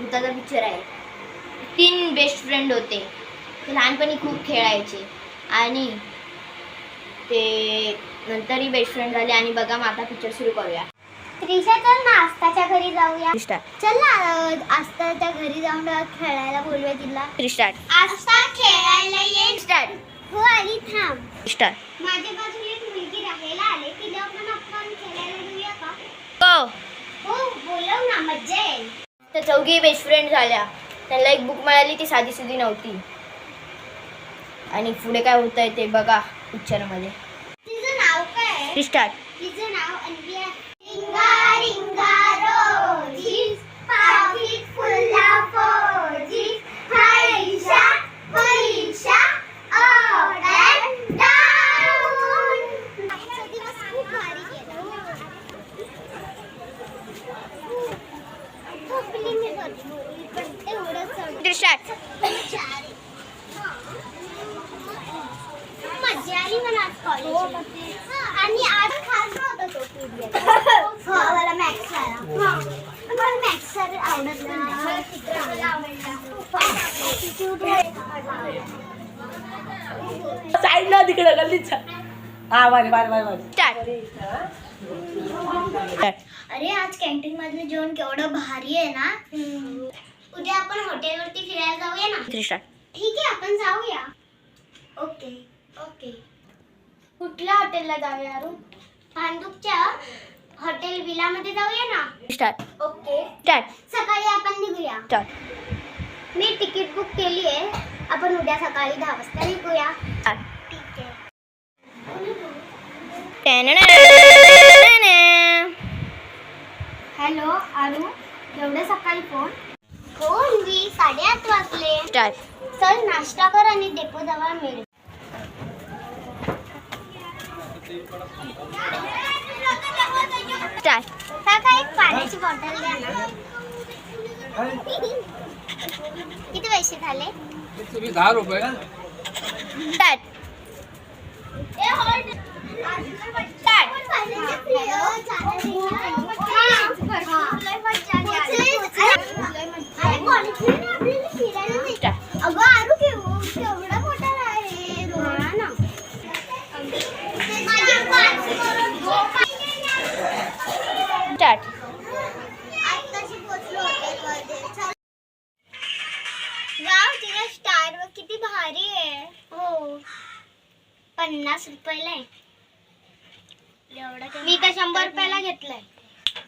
भूताचा picture आहे. 3 best friend होते. ते लहानपणी खूप खेळायचे आणि ते नंतरही बेस्ट फ्रेंड झाले. आणि बघा मग आता पिक्चर सुरू करूया. त्रिशा चल ना आस्थाच्या घरी जाऊया. स्टार्ट. चल ना आस्थाच्या घरी जाऊन खेळायला बोलूया तिला. स्टार्ट. आस्था खेळायला ये. स्टार्ट. हो आली थांब. स्टार्ट. माझ्या बाजूला एक मुलगी राहायला आले. तिला आपण खेळायला घेऊया का? हो. हो बोलव ना, मज्जा येईल. त्या चौघी बेस्ट फ्रेंड झाल्या. त्यांना एक बुक मिळाली, ती साधी सुधी नव्हती. आणि पुढे काय होतंय ते बघा पिक्चरमध्ये. तिचं नाव काय? स्टार्ट. तिचं नाव अन्विया. रिंगा रिंगा रोजीस पाकीट फुल ऑफ रोजीस. परीक्षा परीक्षा अप अँड डाऊन. आजचा दिवस खूप भारी गेला. थकली मी भरपूर, पण तेवढंच चढ. स्टार्ट. मज्जा आली मला आज कॉलेजमध्ये. आणि आज खास होता तो पीरियड. मला मॅथ्स आला. मला मॅथ्स सर आवडत नाही. साईडला तिकडे गल्लीत. हा बारी बारी बारी बारी. स्टार्ट. अरे आज कॅन्टीन मधलं जेवण केवढं भारी आहे ना. उद्या आपण हॉटेलवरती फिरायला जाऊया ना. स्टार्ट. ठीक आहे आपण जाऊया. Okay okay. कुठल्या हॉटेलला जाऊया अरुण? भांडुपच्या हॉटेल विला मध्ये जाऊया ना. स्टार्ट. ओके. स्टार्ट. सकाळी आपण निघूया. स्टार्ट. मी तिकीट बुक केली आहे. आपण उद्या सकाळी 10 वाजता निघूया. स्टार्ट. ठीक आहे. हॅलो अरुण, एवढ्या सकाळी फोन? हो मी 8:30 वाजले. स्टार्ट. चल नाश्ता कर आणि डेपो जवळ मिळ. स्टार्ट. काका एक पाण्याची बॉटल द्या ना. किती पैसे झाले? 10 रुपये. स्टार्ट. अगं आरू केवढा मोठा आहे. ना स्टार्ट. आत्ताशी पोहोचलो हॉटेलमध्ये. वाव तुझा स्टार वर किती भारी आहे. हो 50 रुपयाला आहे. मी तर 100 रुपयाला घेतलाय.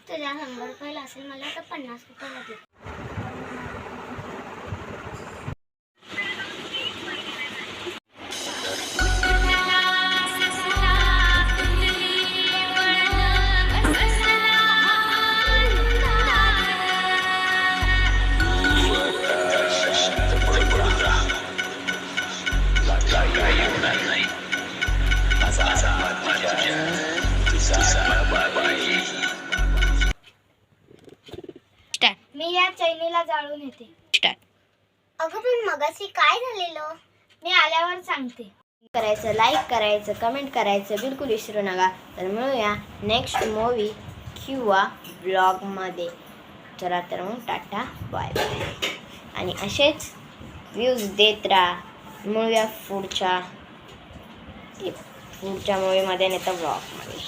तुझ्या 100 रुपयाला असेल, मला तर 50 रुपयाला घेतलं. मी या चैनीला जाळून येते. स्टार्ट. अगं पण मगाशी काय झालेलं? मी आल्यावर सांगते. करायचं, लाईक करायचं, कमेंट करायचं बिलकुल विसरू नका. तर मिळूया नेक्स्ट मूवी किंवा ब्लॉगमध्ये. चला तर मग टाटा बाय बाय. आणि असेच व्ह्यूज देत राहा. मिळूया पुढच्या मूवीमध्ये नाही तर ब्लॉगमध्ये.